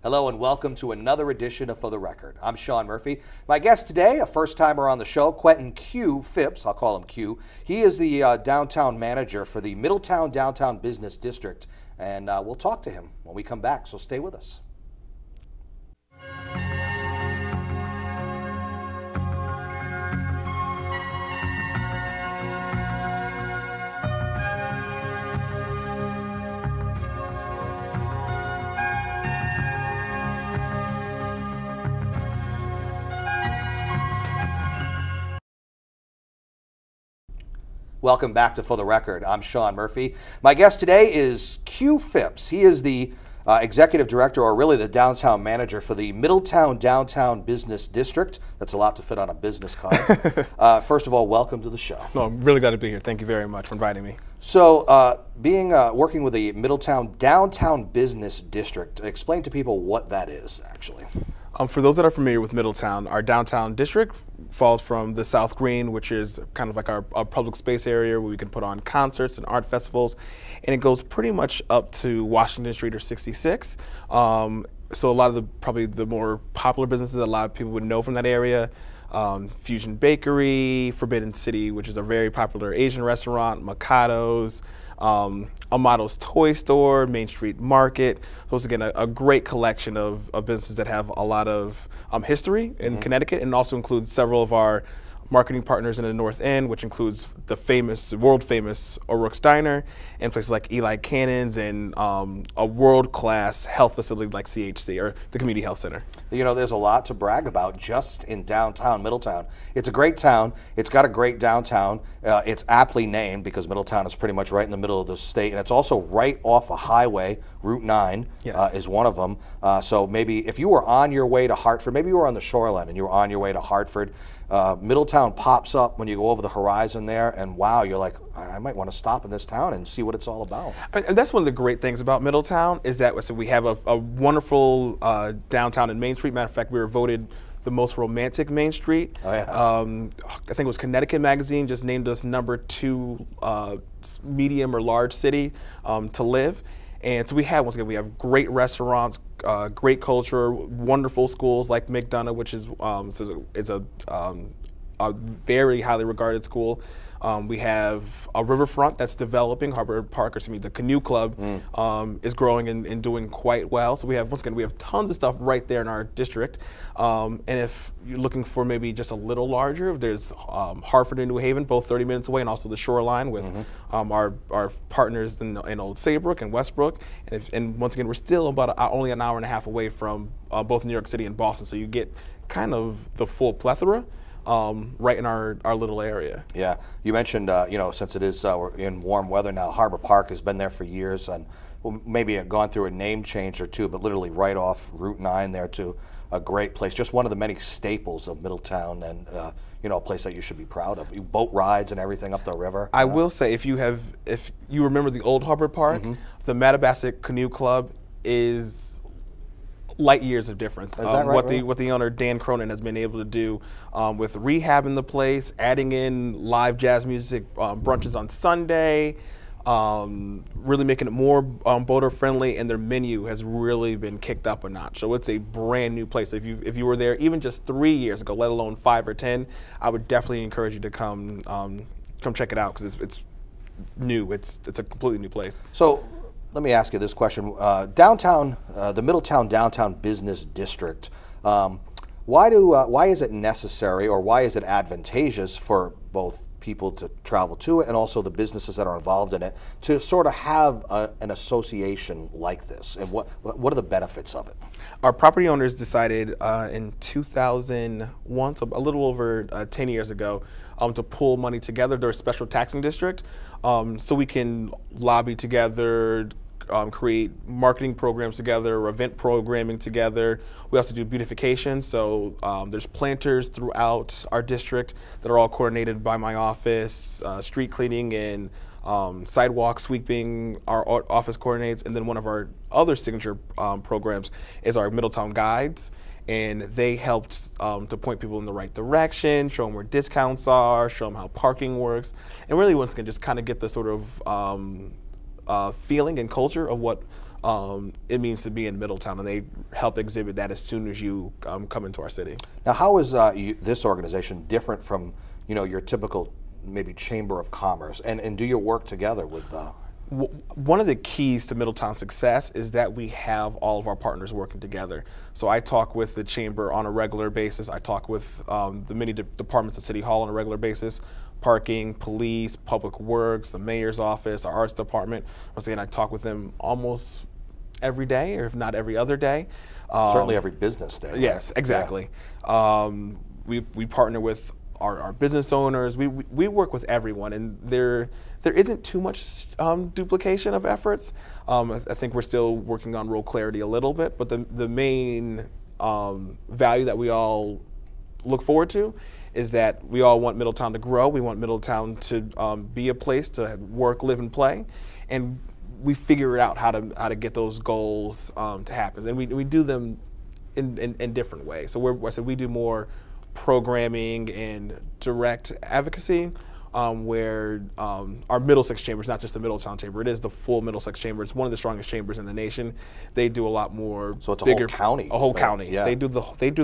Hello and welcome to another edition of For the Record. I'm Sean Murphy. My guest today, a first-timer on the show, Quentin Q. Phipps. I'll call him Q. He is the downtown manager for the Middletown Downtown Business District, and we'll talk to him when we come back, so stay with us. Welcome back to For the Record. I'm Sean Murphy. My guest today is Q. Phipps. He is the executive director, or really the downtown manager for the Middletown Downtown Business District. That's a lot to fit on a business card. First of all, welcome to the show. No, I'm really glad to be here. Thank you very much for inviting me. So, working with the Middletown Downtown Business District, explain to people what that is, actually. For those that are familiar with Middletown, our downtown district falls from the South Green, which is kind of like our public space area where we can put on concerts and art festivals, and it goes pretty much up to Washington Street or 66. So a lot of probably the more popular businesses that a lot of people would know from that area, Fusion Bakery, Forbidden City, which is a very popular Asian restaurant, Mikado's, Amato's Toy Store, Main Street Market. So it's, again, a great collection of businesses that have a lot of history in Connecticut, and also includes several of our marketing partners in the North End, which includes the world famous O'Rourke's Diner, and places like Eli Cannon's, and a world-class health facility like CHC, or the Community Health Center. You know, there's a lot to brag about just in downtown Middletown. It's a great town. It's got a great downtown. It's aptly named because Middletown is pretty much right in the middle of the state, and it's also right off a highway. Route 9 is one of them. So maybe if you were on your way to Hartford, maybe you were on the shoreline and you were on your way to Hartford, Middletown pops up when you go over the horizon there, and wow, you're like, I might want to stop in this town and see what it's all about. And that's one of the great things about Middletown is that we have a wonderful downtown and Main Street. Matter of fact, we were voted the most romantic Main Street. Oh, yeah. I think it was Connecticut Magazine just named us #2 medium or large city to live. And so once again, we have great restaurants, great culture, wonderful schools like McDonough, which is a very highly regarded school. We have a riverfront that's developing. Harbor Park, the Canoe Club, is growing and doing quite well. So we have tons of stuff right there in our district. And if you're looking for maybe just a little larger, there's Hartford and New Haven, both 30 minutes away, and also the shoreline with our partners in Old Saybrook and Westbrook. And once again, we're still about only an hour and a half away from both New York City and Boston. So you get kind of the full plethora right in our little area. Yeah, you mentioned, since it is we're in warm weather now, Harbor Park has been there for years, and maybe gone through a name change or two, but literally right off Route 9 there to a great place, just one of the many staples of Middletown, and a place that you should be proud of. Boat rides and everything up the river. I will say, if you remember the old Harbor Park, the Mattabesset Canoe Club is light years of difference. Is that right? What the owner Dan Cronin has been able to do with rehabbing the place, adding in live jazz music, brunches on Sunday, really making it more boater friendly, and their menu has really been kicked up a notch. So it's a brand new place. If you were there even just 3 years ago, let alone 5 or 10, I would definitely encourage you to come check it out, because it's new. It's a completely new place. So let me ask you this question. Downtown, the Middletown Downtown Business District, why is it necessary, or why is it advantageous for both people to travel to it and also the businesses that are involved in it to sort of have an association like this? And what are the benefits of it? Our property owners decided in 2001, so a little over 10 years ago, to pull money together. They're a special taxing district, so we can lobby together, create marketing programs together, event programming together. We also do beautification, so there's planters throughout our district that are all coordinated by my office, street cleaning and sidewalk sweeping, our office coordinates, and then one of our other signature programs is our Middletown Guides, and they helped to point people in the right direction, show them where discounts are, show them how parking works, and really once again just kind of get the sort of feeling and culture of what it means to be in Middletown, and they help exhibit that as soon as you come into our city. Now, how is this organization different from your typical maybe Chamber of Commerce, and do you work together with? One of the keys to Middletown's success is that we have all of our partners working together. So I talk with the Chamber on a regular basis. I talk with the many departments at City Hall on a regular basis: parking, police, public works, the mayor's office, our arts department. Once again, I talk with them almost every day, or if not every other day. Certainly every business day. Yes, right? exactly. Yeah. We partner with our business owners. We work with everyone, and there isn't too much duplication of efforts. I think we're still working on role clarity a little bit, but the main value that we all look forward to is that we all want Middletown to grow. We want Middletown to be a place to work, live, and play, and we figure out how to get those goals to happen, and we do them in different ways. So we do more programming and direct advocacy, where our Middlesex Chamber is not just the Middletown Chamber, it is the full Middlessex Chamber. It's one of the strongest chambers in the nation. They do a lot more. So it's bigger, a whole county. A whole county. Yeah. They do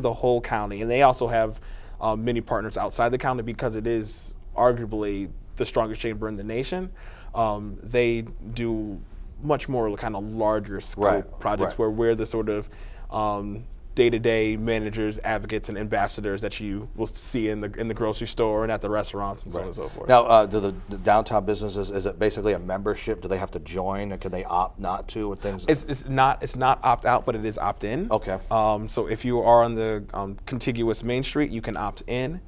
the whole county, and they also have many partners outside the county because it is arguably the strongest chamber in the nation. They do much more kind of larger scope projects where we're the sort of day-to-day managers, advocates, and ambassadors that you will see in the grocery store and at the restaurants and so on and so forth. Now, do the downtown businesses, is it basically a membership? Do they have to join, or can they opt not to, and things? It's not opt-out, but it is opt-in. Okay. So if you are on the contiguous Main Street, you can opt in.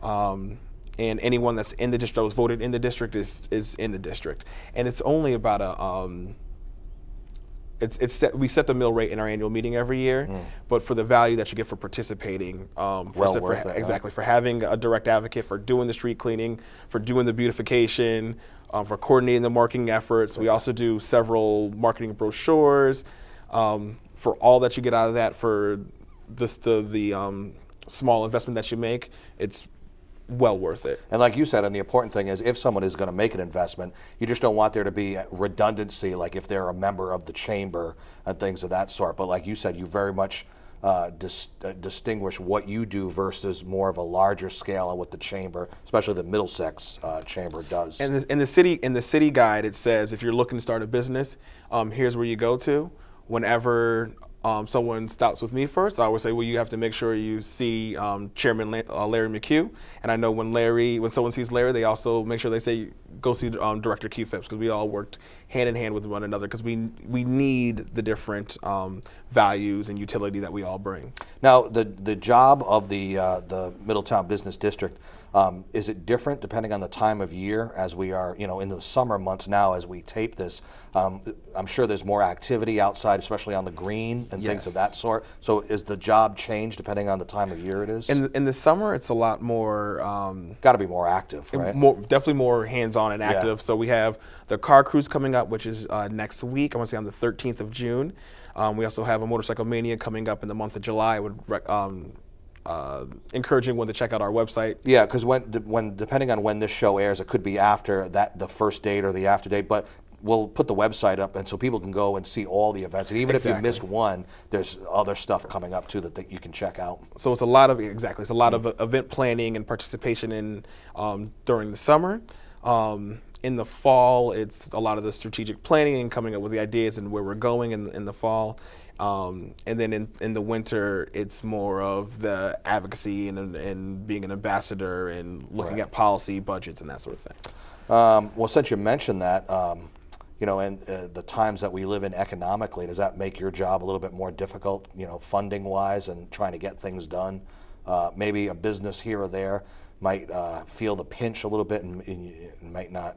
And anyone that's in the district, that was voted in the district, is in the district. And it's only about a we set the mill rate in our annual meeting every year, but for the value that you get for participating, for having a direct advocate, for doing the street cleaning, for doing the beautification, for coordinating the marketing efforts. We also do several marketing brochures. For all that you get out of that, for the small investment that you make, it's well worth it. And like you said, and the important thing is, if someone is going to make an investment, you just don't want there to be redundancy, like if they're a member of the chamber and things of that sort. But like you said, you very much distinguish what you do versus more of a larger scale of what the chamber, especially the Middlesex chamber, does. And in the city guide, it says if you're looking to start a business, here's where you go to. Whenever someone stops with me first, I always say, well, you have to make sure you see Chairman Larry McHugh. And I know when someone sees Larry, they also make sure they say, go see Director Q Phipps, because we all worked hand in hand with one another, because we need the different values and utility that we all bring. Now, the job of the Middletown Business District, is it different depending on the time of year? As we are, in the summer months now, as we tape this, I'm sure there's more activity outside, especially on the green and things of that sort. So is the job changed depending on the time of year it is? In the summer, it's a lot more. Got to be more active, right? Definitely more hands-on and active. So we have the car cruise coming up, which is next week. I want to say on the 13th of June. We also have a Motorcycle Mania coming up in the month of July. I would encourage anyone to check out our website. Yeah, because when depending on when this show airs, it could be after that, the first date or the after date. But we'll put the website up, and so people can go and see all the events. And even if you missed one, there's other stuff coming up too that you can check out. So it's a lot of event planning and participation in during the summer. In the fall, it's a lot of the strategic planning and coming up with the ideas and where we're going in the fall. And then in the winter, it's more of the advocacy and being an ambassador and looking at policy, budgets, and that sort of thing. Well, since you mentioned that, and the times that we live in economically, does that make your job a little bit more difficult, funding-wise and trying to get things done? Maybe a business here or there might feel the pinch a little bit and might not,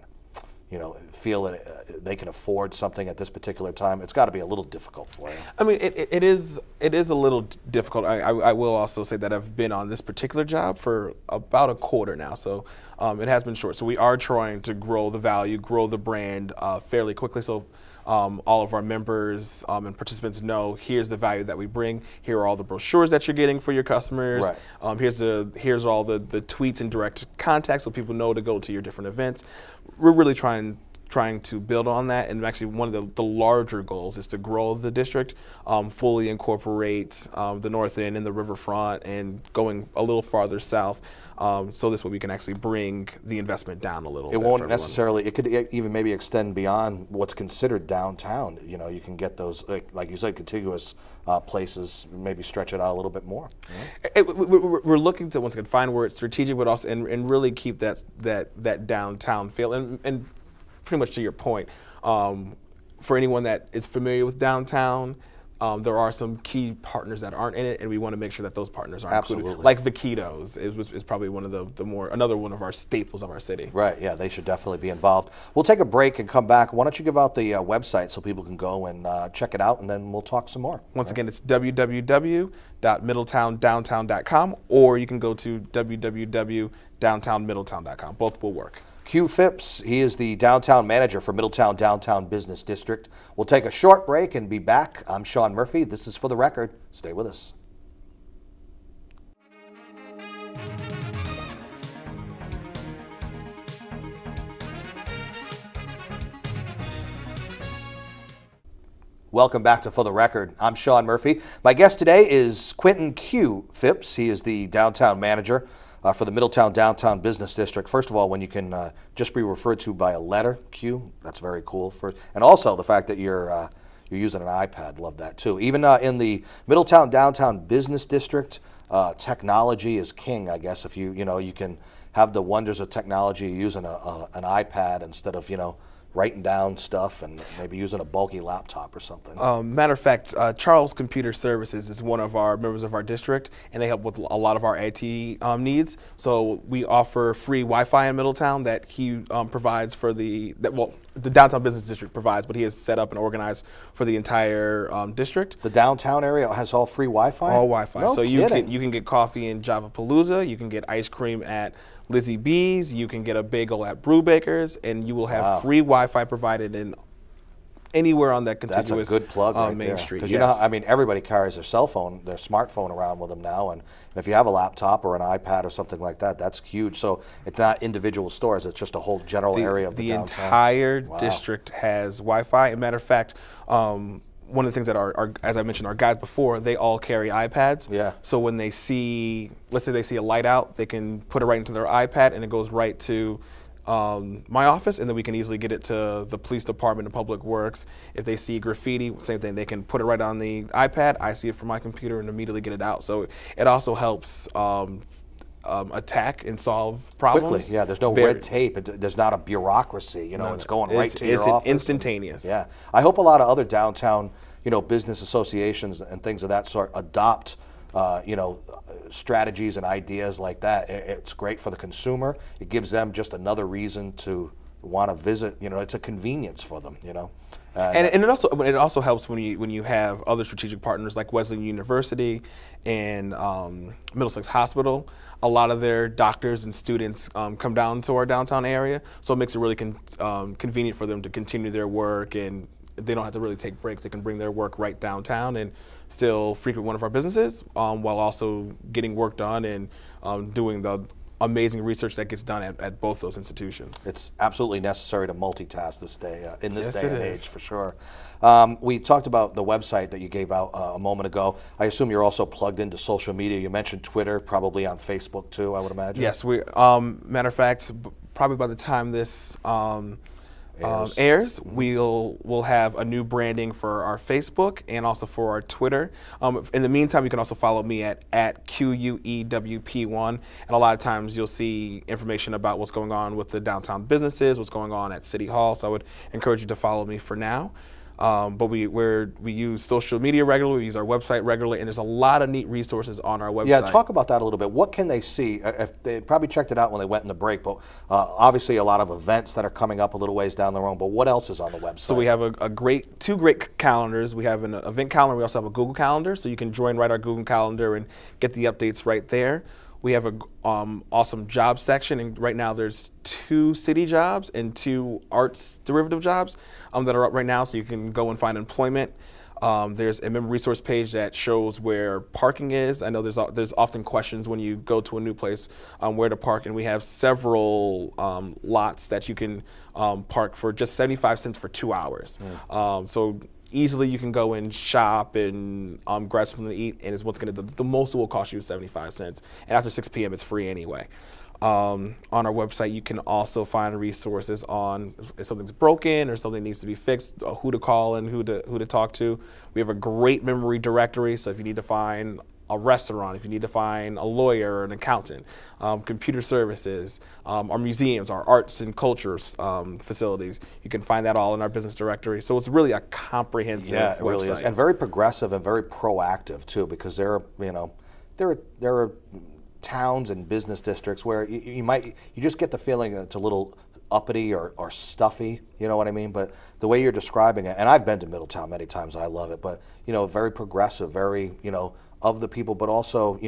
feel that they can afford something at this particular time. It's got to be a little difficult for you. I mean, it is a little difficult. I will also say that I've been on this particular job for about a quarter now, so it has been short. So we are trying to grow the value, grow the brand fairly quickly. So all of our members and participants know, here's the value that we bring. Here are all the brochures that you're getting for your customers. Right. Here's all the tweets and direct contact, so people know to go to your different events. We're really trying trying to build on that, and actually one of the larger goals is to grow the district, fully incorporate the North End and the riverfront, and going a little farther south. So this way we can actually bring the investment down a little bit. It won't necessarily, it could even maybe extend beyond what's considered downtown. You know, you can get those, like you said, contiguous places, maybe stretch it out a little bit more. You know? We're looking to, once again, find where it's strategic, but also, and really keep that downtown feel. And pretty much to your point, for anyone that is familiar with downtown, there are some key partners that aren't in it, and we want to make sure that those partners are included. Like Vaquitos is probably one of another one of our staples of our city. Right, yeah, they should definitely be involved. We'll take a break and come back. Why don't you give out the website so people can go and check it out, and then we'll talk some more. Once again, it's www.middletowndowntown.com, or you can go to www.downtownmiddletown.com. Both will work. Q Phipps, he is the downtown manager for Middletown Downtown Business District. We'll take a short break and be back. I'm Sean Murphy. This is For the Record. Stay with us. Welcome back to For the Record. I'm Sean Murphy. My guest today is Quentin Q Phipps. He is the downtown manager for the Middletown Downtown Business District. First of all, when you can just be referred to by a letter, Q, that's very cool. And also the fact that you're using an iPad, love that too. Even in the Middletown Downtown Business District, technology is king, I guess. If you can have the wonders of technology using an iPad instead of, writing down stuff and maybe using a bulky laptop or something. Matter of fact, Charles Computer Services is one of our members of our district, and they help with a lot of our IT needs. So we offer free Wi-Fi in Middletown that he provides for the Downtown Business District provides, but he has set up and organized for the entire district. The downtown area has all free Wi-Fi? All Wi-Fi. No so kidding. you can get coffee in Javapalooza, you can get ice cream at Lizzie B's, you can get a bagel at Brewbaker's, and you will have free Wi-Fi provided in anywhere on that contiguous That's a good plug right Main there. Street. Because everybody carries their cell phone, their smartphone around with them now, and if you have a laptop or an iPad or something like that, that's huge. So it's not individual stores; it's just a whole general area of the downtown. The entire district has Wi-Fi. As a matter of fact, one of the things that as I mentioned, our guys before, they all carry iPads. Yeah. So when they see, let's say they see a light out, they can put it right into their iPad, and it goes right to my office, and then we can easily get it to the police department and public works. If they see graffiti, same thing, they can put it right on the iPad. I see it from my computer and immediately get it out. So it also helps attack and solve problems quickly. Yeah, there's no red tape. There's not a bureaucracy. It's going right to your office. It's instantaneous. Yeah, I hope a lot of other downtown, business associations and things of that sort adopt, strategies and ideas like that. It's great for the consumer. It gives them just another reason to want to visit. It's a convenience for them. And it also helps when you have other strategic partners like Wesleyan University and Middlesex Hospital. A lot of their doctors and students come down to our downtown area, so it makes it really convenient for them to continue their work, and they don't have to really take breaks. They can bring their work right downtown and still frequent one of our businesses while also getting work done and doing the amazing research that gets done at both those institutions. It's absolutely necessary to multitask this day, in this Yes, day it and is. age, for sure. We talked about the website that you gave out a moment ago. I assume you're also plugged into social media. You mentioned Twitter, probably on Facebook too, I would imagine. Yes, matter of fact, probably by the time this airs, we'll have a new branding for our Facebook and also for our Twitter. In the meantime, you can also follow me at QUEWP1, and a lot of times you'll see information about what's going on with the downtown businesses, what's going on at City Hall. So I would encourage you to follow me for now. But we use social media regularly, we use our website regularly, and there's a lot of neat resources on our website. Yeah, talk about that a little bit. What can they see? If they probably checked it out when they went in the break, but obviously a lot of events that are coming up a little ways down the road, but what else is on the website? So we have two great calendars. We have an event calendar, we also have a Google Calendar, so you can join right our Google Calendar and get the updates right there. We have a awesome job section, and right now there's 2 city jobs and 2 arts derivative jobs that are up right now, so you can go and find employment. There's a member resource page that shows where parking is. I know there's often questions when you go to a new place where to park, and we have several lots that you can park for just 75 cents for 2 hours. So easily you can go and shop and grab something to eat, and it's what's going to the most it will cost you is 75 cents. And after 6 p.m. it's free anyway. On our website, you can also find resources on if something's broken or something needs to be fixed, who to call and who to talk to. We have a great memory directory, so if you need to find a restaurant, if you need to find a lawyer or an accountant, computer services, our museums, our arts and cultures facilities, you can find that all in our business directory. So it's really a comprehensive website. It really is, and very progressive and very proactive too, because there are towns and business districts where you just get the feeling that it's a little uppity or stuffy, you know what I mean? But the way you're describing it, and I've been to Middletown many times, I love it, but very progressive, very of the people, but also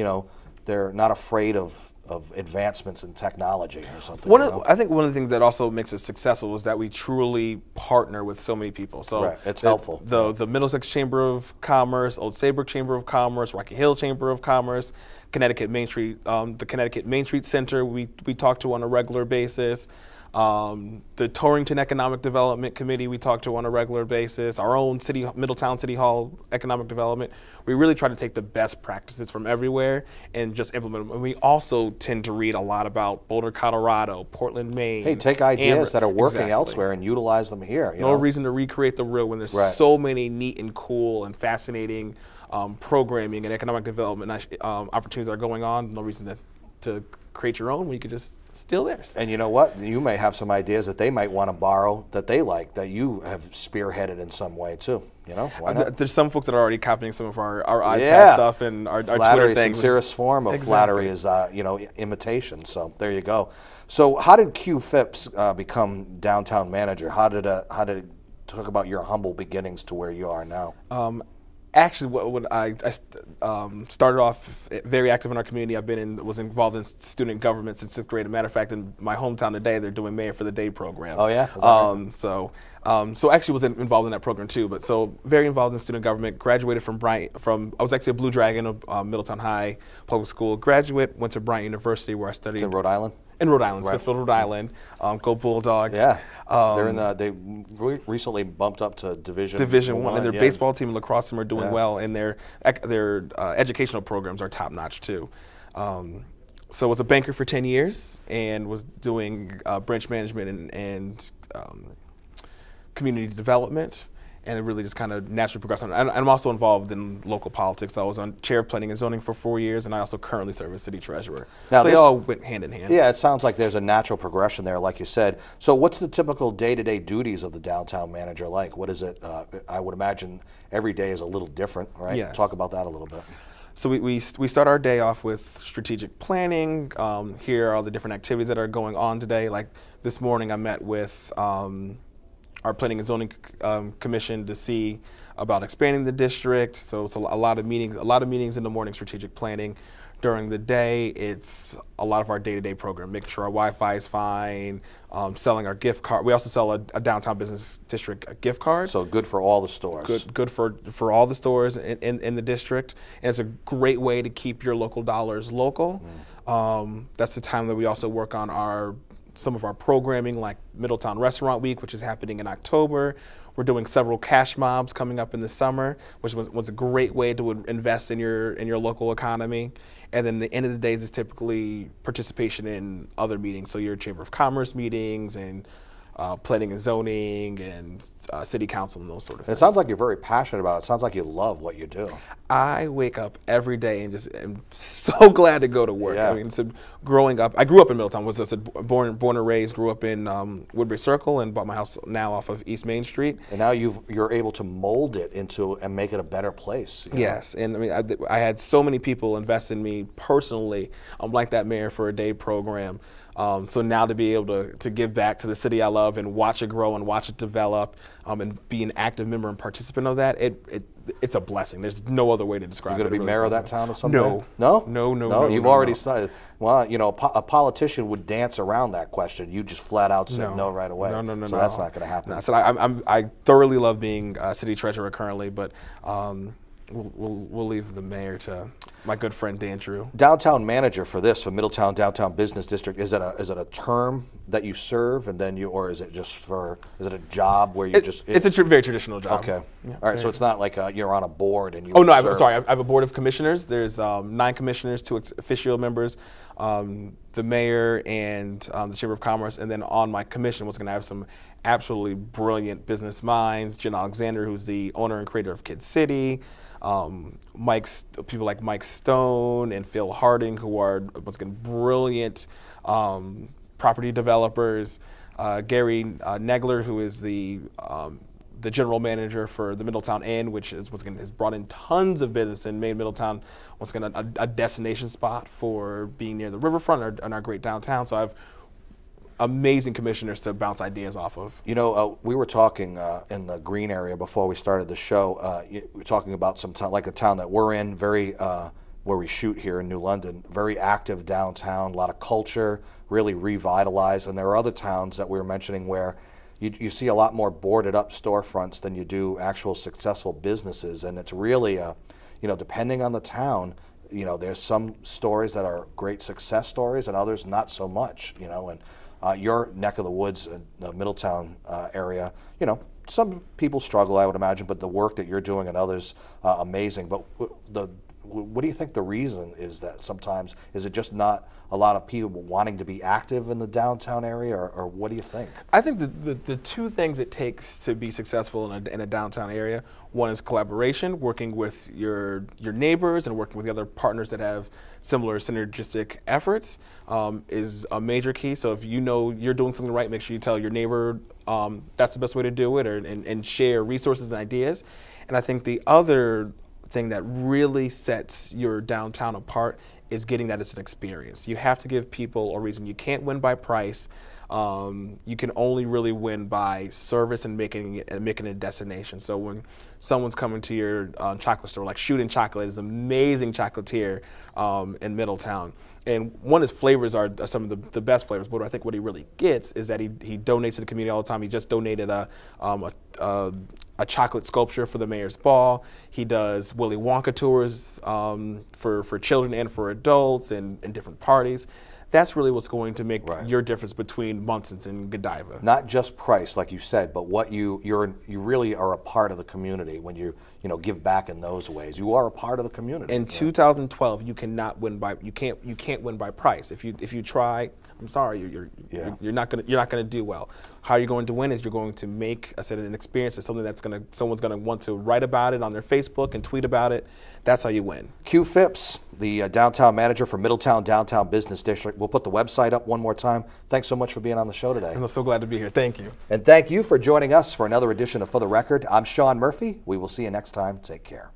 they're not afraid of advancements in technology or something. I think one of the things that also makes us successful is that we truly partner with so many people. So right. It's helpful. The Middlesex Chamber of Commerce, Old Saybrook Chamber of Commerce, Rocky Hill Chamber of Commerce, Connecticut Main Street, the Connecticut Main Street Center we talk to on a regular basis. The Torrington Economic Development Committee we talk to on a regular basis, our own Middletown City Hall Economic Development. We really try to take the best practices from everywhere and just implement them. And we also tend to read a lot about Boulder, Colorado, Portland, Maine. Hey, take ideas that are working elsewhere and utilize them here. No reason to recreate the wheel when there's so many neat and cool and fascinating programming and economic development opportunities that are going on. No reason to create your own when you could just steal theirs. And you know what? You may have some ideas that they might want to borrow that they like, that you have spearheaded in some way too. Why not? There's some folks that are already copying some of our iPad stuff and our Twitter things. Sincerest form of flattery is imitation. So there you go. So how did Q Phipps become downtown manager? How did it talk about your humble beginnings to where you are now? Actually, when I started off very active in our community, was involved in student government since 6th grade. As a matter of fact, in my hometown today, they're doing Mayor for the Day program. Oh yeah. So actually was involved in that program too. But so very involved in student government. Graduated from Bryant. I was actually a Blue Dragon of Middletown High Public School. Graduate, went to Bryant University where I studied. In Rhode Island. In Rhode Island, Smithfield, Rhode Island. Go Bulldogs. Yeah. They recently bumped up to Division 1, and their baseball team and lacrosse team are doing well, and their educational programs are top notch too. So was a banker for 10 years and was doing branch management and community development. And it really just kind of naturally progressed. And I'm also involved in local politics. I was on chair of planning and zoning for 4 years, and I also currently serve as city treasurer. Now, so they all went hand in hand. Yeah, it sounds like there's a natural progression there, like you said. So what's the typical day-to-day duties of the downtown manager like? What is it? I would imagine every day is a little different, right? Yes. Talk about that a little bit. So we start our day off with strategic planning. Here are all the different activities that are going on today. Like this morning I met with our Planning and Zoning Commission to see about expanding the district. So it's a lot of meetings in the morning, strategic planning. During the day, it's a lot of our day-to-day program, making sure our Wi-Fi is fine, selling our gift card. We also sell a downtown business district gift card. So good for all the stores. Good for all the stores in the district. And it's a great way to keep your local dollars local. That's the time that we also work on some of our programming, like Middletown Restaurant Week, which is happening in October. We're doing several cash mobs coming up in the summer, which was a great way to invest in your local economy. And then the end of the days is typically participation in other meetings, so your Chamber of Commerce meetings and planning and zoning and city council and those sort of things. It sounds like you're very passionate about it. It sounds like you love what you do. I wake up every day and just am so glad to go to work. Yeah. I mean, growing up, I grew up in Middletown. Was born and raised. Grew up in Woodbury Circle and bought my house now off of East Main Street. And now you're able to mold it into and make it a better place. Yes, and I mean, I had so many people invest in me personally. I'm like that Mayor for a Day program. So now to be able to give back to the city I love and watch it grow and watch it develop, and be an active member and participant of that, it's a blessing. There's no other way to describe it. You're going to be mayor of that town or something? No. No? No. You've already decided. Well, you know, a politician would dance around that question. You just flat out said no right away. No. So that's not going to happen. No, I said I thoroughly love being city treasurer currently, but we'll leave the mayor to my good friend Dan Drew. Downtown manager for Middletown Downtown Business District. Is it a term that you serve, and then or is it just is it a job where you It's a very traditional job. Okay. Yeah, all right. So it's not like you're on a board and you. Oh no, I'm sorry. I have a board of commissioners. There's 9 commissioners, 2 official members, the mayor, and the Chamber of Commerce, and then on my commission, what's going to have some absolutely brilliant business minds. Jen Alexander, who's the owner and creator of Kid City. People like Mike Stone and Phil Harding, who are brilliant property developers. Gary Negler, who is the general manager for the Middletown Inn, which is has brought in tons of business and made Middletown a destination spot for being near the riverfront and our great downtown. So I have amazing commissioners to bounce ideas off of. You know, we were talking in the green area before we started the show. We were talking about some town, like a town that we're in, very where we shoot here in New London, very active downtown, a lot of culture, really revitalized. And there are other towns that we were mentioning where you see a lot more boarded up storefronts than you do actual successful businesses. And it's really, you know, depending on the town, you know, there's some stories that are great success stories and others not so much, you know. And your neck of the woods, the Middletown area, you know, some people struggle, I would imagine, but the work that you're doing and others, amazing. But what do you think the reason is that sometimes? Is it just not a lot of people wanting to be active in the downtown area, or what do you think? I think the 2 things it takes to be successful in a downtown area, one is collaboration, working with your neighbors and working with the other partners that have similar synergistic efforts is a major key. So if you know you're doing something right, make sure you tell your neighbor that's the best way to do it, and share resources and ideas. And I think the other thing that really sets your downtown apart is getting that as an experience. You have to give people a reason. You can't win by price. You can only really win by service and making it a destination. So when someone's coming to your chocolate store, like Shootin' Chocolate is an amazing chocolatier in Middletown. And one of his flavors are some of the best flavors, but I think what he really gets is that he donates to the community all the time. He just donated a chocolate sculpture for the mayor's ball. He does Willy Wonka tours for children and for adults and different parties. That's really what's going to make your difference between Munson's and Godiva. Not just price, like you said, but what you really are a part of the community when you give back in those ways. You are a part of the community. In 2012, you cannot win by you can't win by price. If you try, I'm sorry, you're not gonna do well. How you're going to win is you're going to make an experience. It's something someone's gonna want to write about it on their Facebook and tweet about it. That's how you win. Q Phipps, the downtown manager for Middletown Downtown Business District. We'll put the website up one more time. Thanks so much for being on the show today. I'm so glad to be here. Thank you. And thank you for joining us for another edition of For the Record. I'm Sean Murphy. We will see you next time. Take care.